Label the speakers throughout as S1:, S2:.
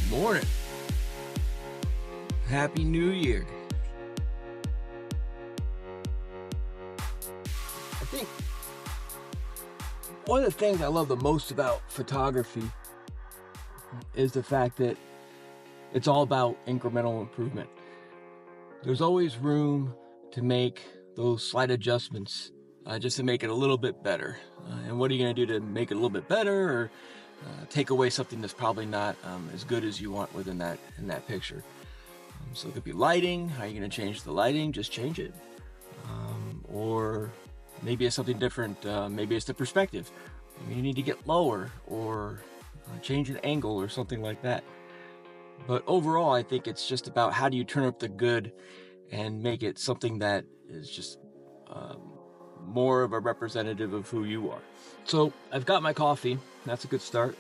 S1: Morning. Happy New Year. I think one of the things I love the most about photography is the fact that it's all about incremental improvement. There's always room to make those slight adjustments just to make it a little bit better. And what are you going to do to make it a little bit better, or take away something that's probably not as good as you want within that picture? So it could be lighting. How are you going to change the lighting? Just change it. Or maybe it's something different. Maybe it's the perspective. Maybe you need to get lower, or change an angle or something like that. But overall, I think it's just about how do you turn up the good and make it something that is just more of a representative of who you are. So I've got my coffee. That's a good start.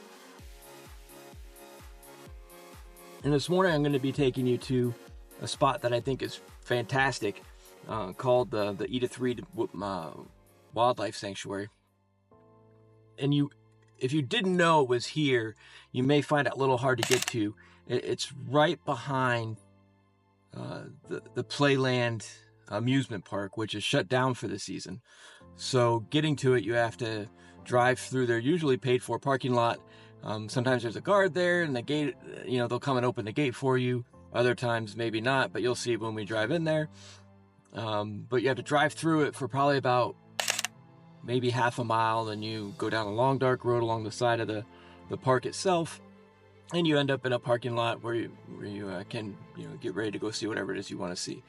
S1: And this morning I'm going to be taking you to a spot that I think is fantastic, called the Edith Read Wildlife Sanctuary. And if you didn't know it was here, you may find it a little hard to get to. It's right behind the Playland amusement park, which is shut down for the season. So getting to it, you have to drive through their usually paid for parking lot. Sometimes there's a guard there, and the gate, they'll come and open the gate for you. Other times maybe not, but you'll see when we drive in there. But you have to drive through it for probably about maybe half a mile. Then you go down a long dark road along the side of the park itself, and you end up in a parking lot where you can get ready to go see whatever it is you want to see.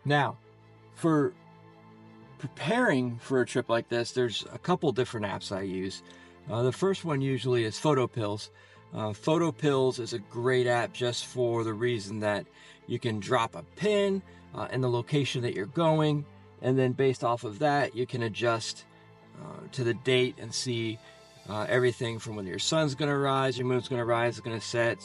S1: Now, for preparing for a trip like this, there's a couple different apps I use. The first one usually is Photo Pills. Photo Pills is a great app just for the reason that you can drop a pin in the location that you're going, and then based off of that you can adjust to the date and see everything from when your sun's going to rise, your moon's going to rise, it's going to set.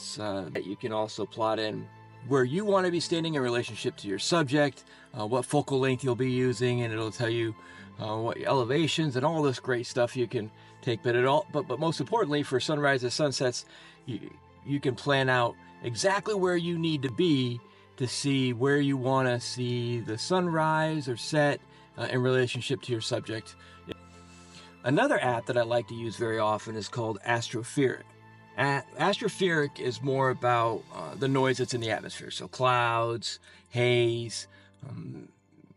S1: You can also plot in where you want to be standing in relationship to your subject, what focal length you'll be using, and it'll tell you what elevations and all this great stuff you can take. But most importantly, for sunrises, sunsets, you can plan out exactly where you need to be to see where you want to see the sunrise or set in relationship to your subject. Another app that I like to use very often is called Astropheric. Astropheric is more about the noise that's in the atmosphere, so clouds, haze,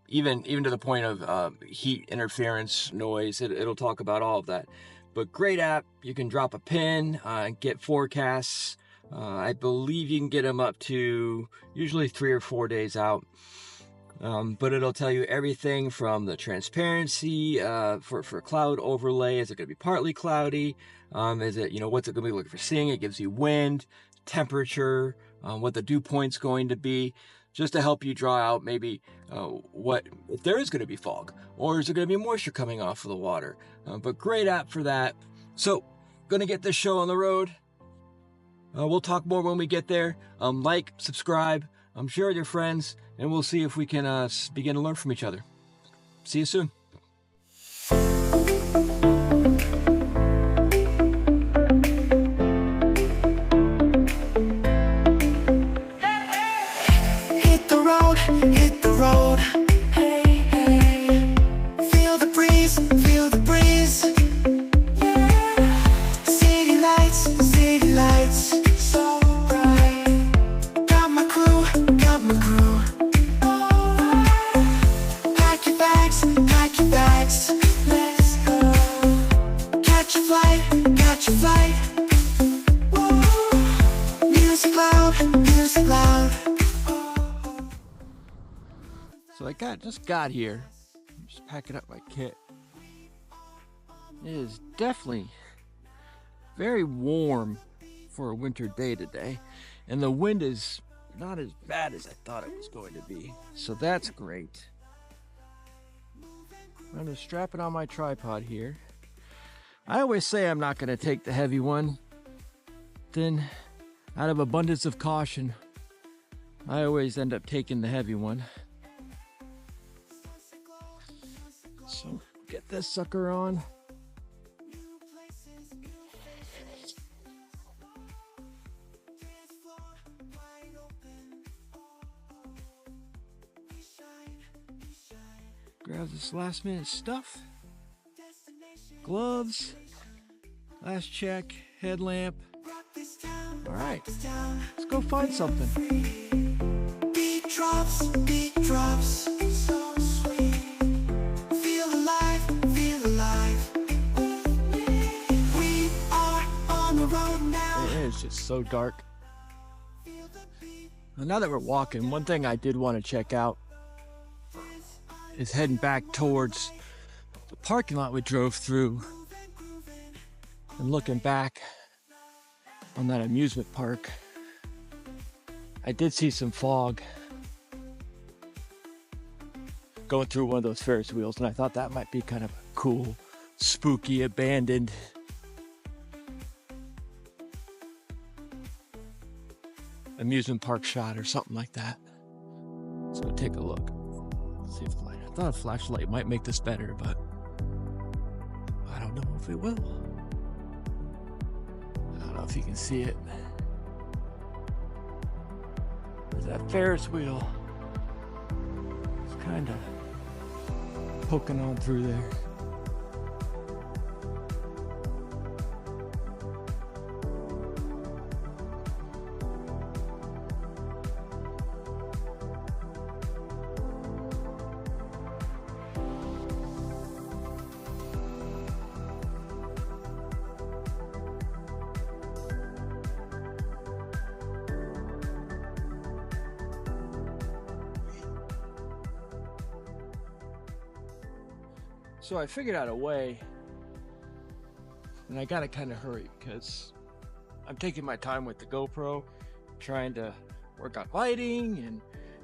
S1: even to the point of heat interference noise. It'll talk about all of that. But great app. You can drop a pin and get forecasts. I believe you can get them up to usually 3 or 4 days out. But it'll tell you everything from the transparency for cloud overlay. Is it going to be partly cloudy? Is it, what's it going to be looking for seeing? It gives you wind, temperature, what the dew point's going to be, just to help you draw out maybe what if there is going to be fog, or is there going to be moisture coming off of the water. But great app for that. So going to get this show on the road. We'll talk more when we get there. Like, subscribe, share with your friends, and we'll see if we can begin to learn from each other. See you soon.
S2: Hit the road. Hey, hey. Feel the breeze, feel the breeze. Yeah. City lights, so bright. Got my crew. Pack your bags, let's go. Catch a flight. Woo. Music loud.
S1: So I just got here. I'm just packing up my kit. It is definitely very warm for a winter day today, and the wind is not as bad as I thought it was going to be, so that's great. I'm going to strap it on my tripod here. I always say I'm not going to take the heavy one, then out of abundance of caution, I always end up taking the heavy one. So get this sucker on. Grab this last minute stuff. Gloves. Last check. Headlamp. All right, let's go find something.
S2: Beat drops, so sweet. Feel alive, feel alive. We are on the road now.
S1: It is just so dark. Now that we're walking, one thing I did want to check out is heading back towards the parking lot we drove through and looking back on that amusement park. I did see some fog going through one of those Ferris wheels, and I thought that might be kind of a cool, spooky, abandoned amusement park shot or something like that. So we'll take a look. Let's see if the light. I thought a flashlight might make this better, but I don't know if it will. I don't know if you can see it. There's that Ferris wheel. It's kind of poking on through there. So I figured out a way, and I gotta kind of hurry because I'm taking my time with the GoPro, trying to work on lighting and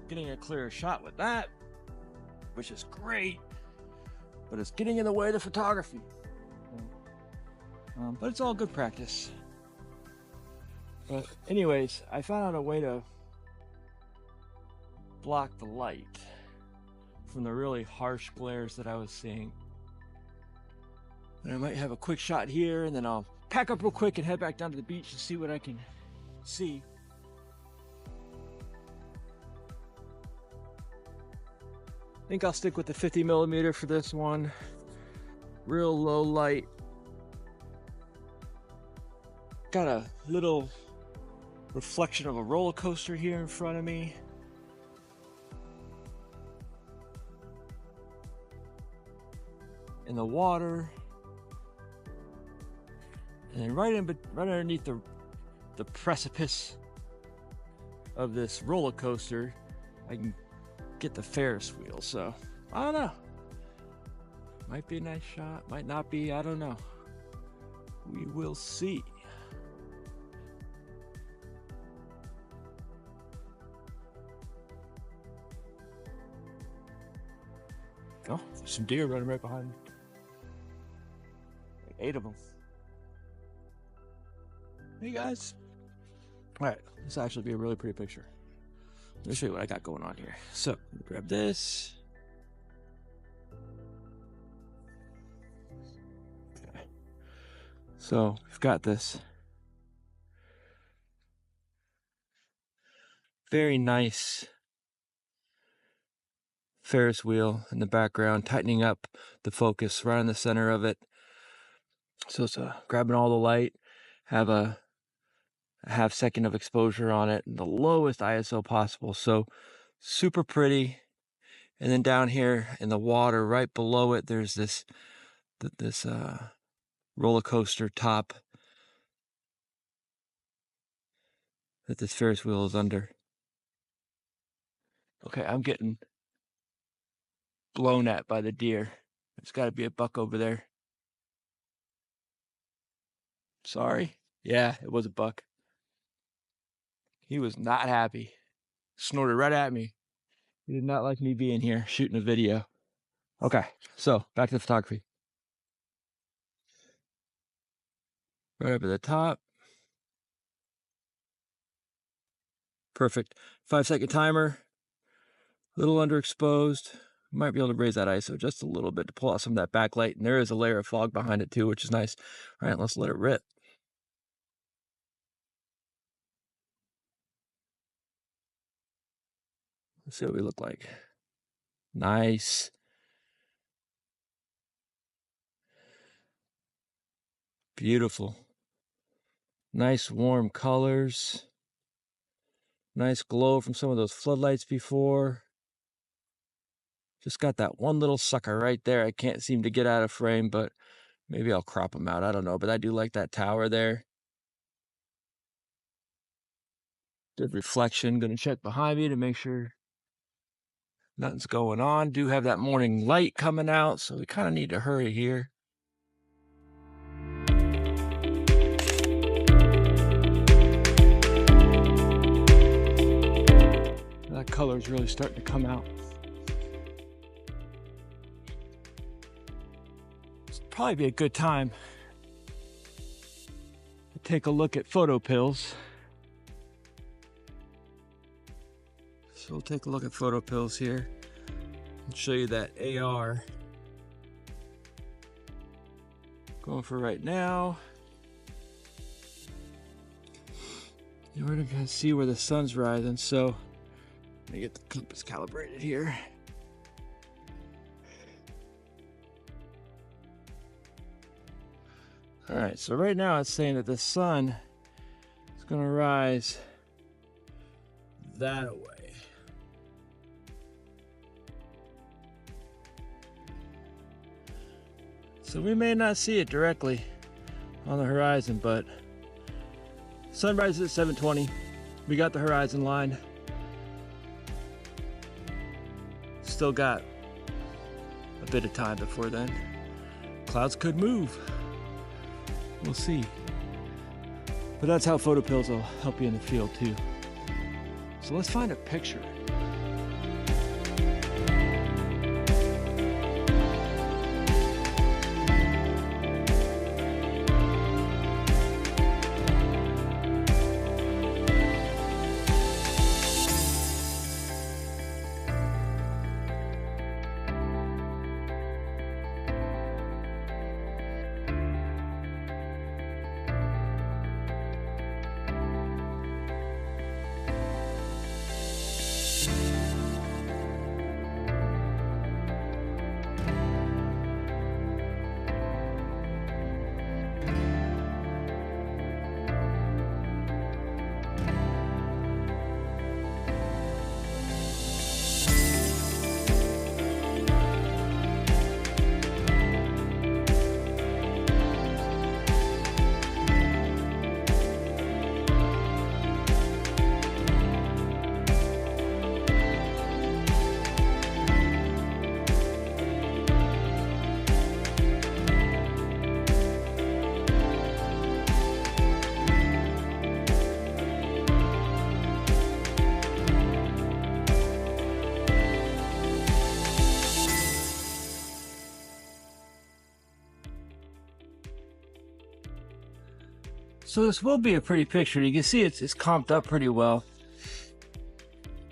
S1: getting a clearer shot with that, which is great, but it's getting in the way of the photography. But it's all good practice. But anyways, I found out a way to block the light from the really harsh glares that I was seeing. And I might have a quick shot here, and then I'll pack up real quick and head back down to the beach and see what I can see. I think I'll stick with the 50mm for this one. Real low light. Got a little reflection of a roller coaster here in front of me. In the water. And then right underneath the precipice of this roller coaster, I can get the Ferris wheel. So I don't know. Might be a nice shot, might not be, I don't know. We will see. Oh, there's some deer running right behind me. Like 8 of them. Hey guys. Alright, this will actually be a really pretty picture. Let me show you what I got going on here. So, grab this. Okay. So, we've got this very nice Ferris wheel in the background, tightening up the focus right in the center of it. So it's grabbing all the light, have a half second of exposure on it, and the lowest ISO possible. So super pretty. And then down here in the water, right below it, there's this roller coaster top that this Ferris wheel is under. Okay, I'm getting blown at by the deer. There's got to be a buck over there. Sorry. Yeah, it was a buck. He was not happy. Snorted right at me. He did not like me being here shooting a video. Okay, so back to the photography. Right up at the top. Perfect. 5-second timer. A little underexposed. Might be able to raise that ISO just a little bit to pull out some of that backlight. And there is a layer of fog behind it too, which is nice. All right, let's let it rip. Let's see what we look like. Nice. Beautiful. Nice warm colors. Nice glow from some of those floodlights before. Just got that one little sucker right there. I can't seem to get out of frame, but maybe I'll crop him out. I don't know, but I do like that tower there. Good reflection. Gonna check behind me to make sure nothing's going on. Do have that morning light coming out, so we kind of need to hurry here. That color is really starting to come out. It's probably be a good time to take a look at photo pills. So we'll take a look at photo pills here and show you that AR. Going for right now. And we're gonna see where the sun's rising. So let me get the compass calibrated here. All right, so right now it's saying that the sun is gonna rise that way. So we may not see it directly on the horizon, but sun rises at 7:20. We got the horizon line. Still got a bit of time before then. Clouds could move. We'll see. But that's how photo pills will help you in the field too. So let's find a picture. So this will be a pretty picture. You can see it's comped up pretty well.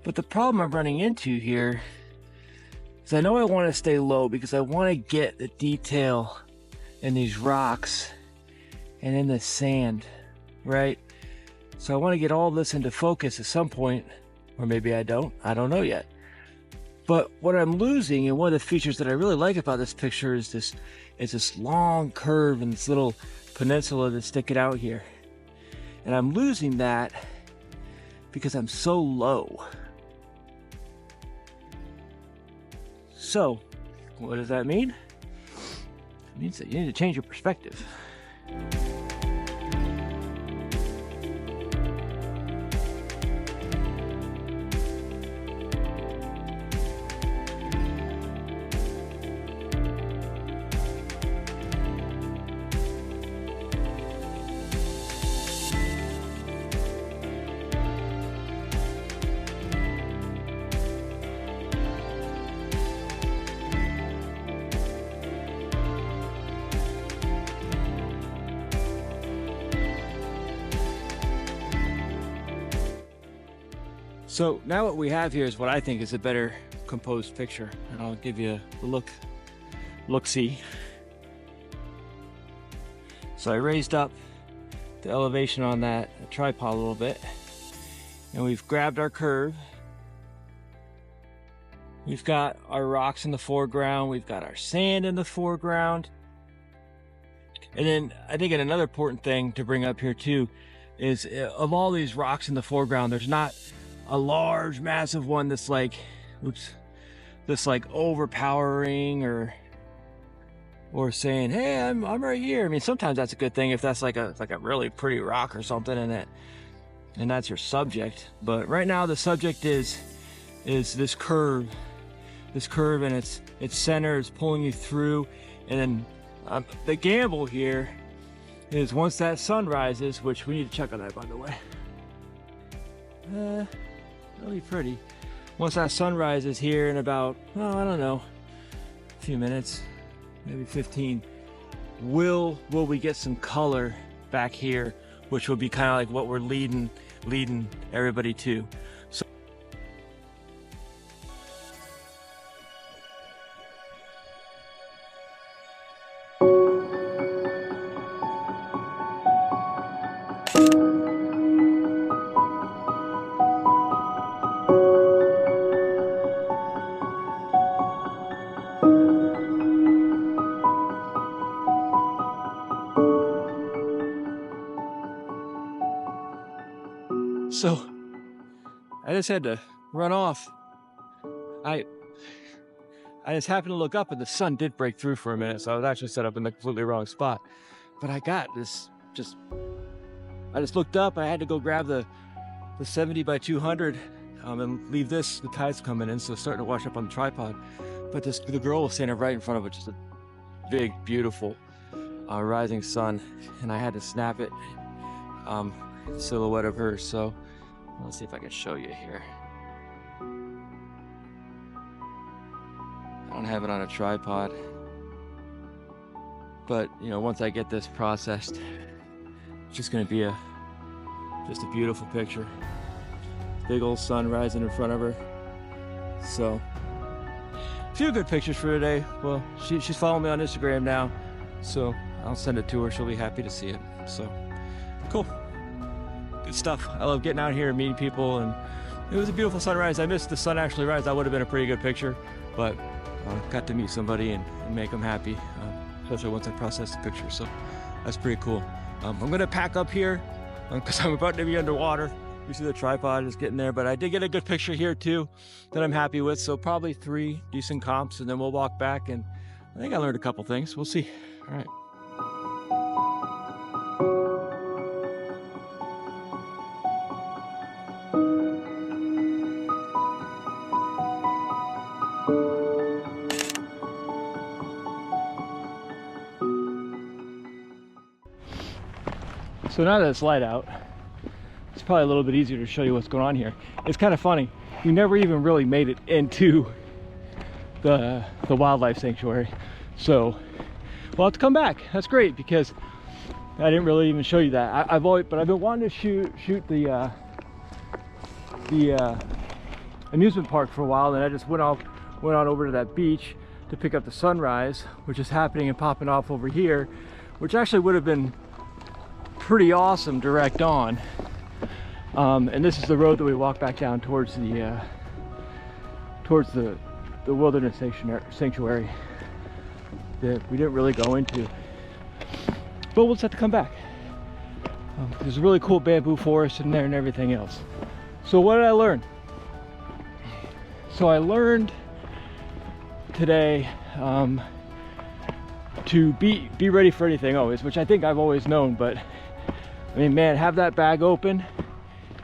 S1: But the problem I'm running into here is I know I want to stay low because I want to get the detail in these rocks and in the sand, right? So I want to get all this into focus at some point, or maybe I don't know yet. But what I'm losing, and one of the features that I really like about this picture is this long curve and this little peninsula that's sticking out here. And I'm losing that because I'm so low. So, what does that mean? It means that you need to change your perspective. So now what we have here is what I think is a better composed picture, and I'll give you a look-see. So I raised up the elevation on that tripod a little bit, and we've grabbed our curve. We've got our rocks in the foreground, we've got our sand in the foreground. And then I think another important thing to bring up here too is, of all these rocks in the foreground, there's not a large massive one that's like, that's like overpowering or saying, hey, I'm right here. I mean, sometimes that's a good thing if that's like a really pretty rock or something and that's your subject. But right now the subject is this curve, and its center is pulling you through. And then the gamble here is once that sun rises, which we need to check on that, by the way. Really pretty. Once that sun rises here in about, oh, I don't know, a few minutes, maybe 15, will we get some color back here, which will be kind of like what we're leading everybody to. So I just had to run off. I just happened to look up and the sun did break through for a minute, so I was actually set up in the completely wrong spot. But I got this, I just looked up. I had to go grab the 70 by 200 and leave this. The tide's coming in, so it's starting to wash up on the tripod. But the girl was standing right in front of it, just a big, beautiful rising sun, and I had to snap it, silhouette of her. So let's see if I can show you here. I don't have it on a tripod, but you know, once I get this processed, it's just going to be just a beautiful picture. Big old sun rising in front of her. So a few good pictures for today. Well, she's following me on Instagram now, so I'll send it to her. She'll be happy to see it. So cool. Good stuff. I love getting out here and meeting people, and it was a beautiful sunrise. I missed the sun actually rise. That would have been a pretty good picture, but got to meet somebody and make them happy, especially once I process the picture. So that's pretty cool. I'm gonna pack up here because I'm about to be underwater. You see the tripod is getting there, but I did get a good picture here too that I'm happy with. So probably 3 decent comps, and then we'll walk back, and I think I learned a couple things. We'll see. All right. So now that it's light out, it's probably a little bit easier to show you what's going on here. It's kind of funny. We never even really made it into the wildlife sanctuary. So we'll have to come back. That's great, because I didn't really even show you that. I've been wanting to shoot the amusement park for a while, and I just went on over to that beach to pick up the sunrise, which is happening and popping off over here, which actually would have been pretty awesome direct on. And this is the road that we walk back down towards the wilderness sanctuary that we didn't really go into, but we'll just have to come back. There's a really cool bamboo forest in there and everything else. So what did I learn? So I learned today to be ready for anything always, which I think I've always known, but I mean, man, have that bag open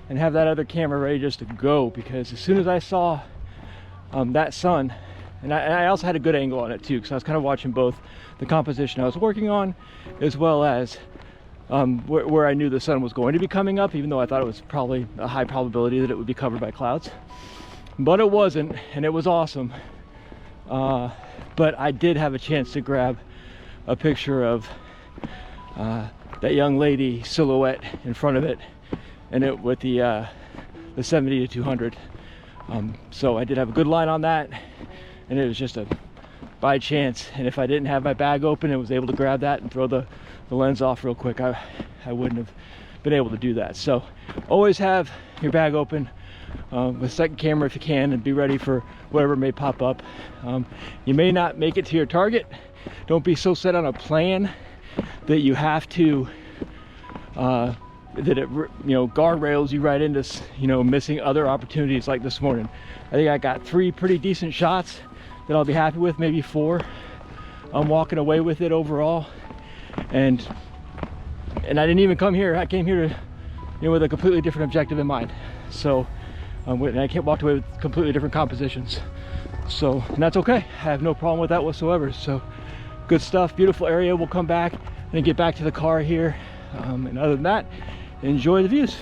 S1: and have that other camera ready just to go, because as soon as I saw that sun, and I also had a good angle on it too, because I was kind of watching both the composition I was working on as well as where I knew the sun was going to be coming up, even though I thought it was probably a high probability that it would be covered by clouds, but it wasn't, and it was awesome. But I did have a chance to grab a picture of that young lady silhouette in front of it, and it with the 70 to 200 So I did have a good line on that, and it was just a by chance. And if I didn't have my bag open and was able to grab that and throw the lens off real quick, I wouldn't have been able to do that. So always have your bag open with a second camera if you can, and be ready for whatever may pop up. You may not make it to your target. Don't be so set on a plan that you have to that it, guardrails you right into, missing other opportunities like this morning. I think I got 3 pretty decent shots that I'll be happy with, maybe 4. I'm walking away with it overall, and I didn't even come here. I came here to, with a completely different objective in mind. So, and I walked away with completely different compositions. So, and that's okay. I have no problem with that whatsoever. So, good stuff. Beautiful area. We'll come back and get back to the car here. And other than that, enjoy the views.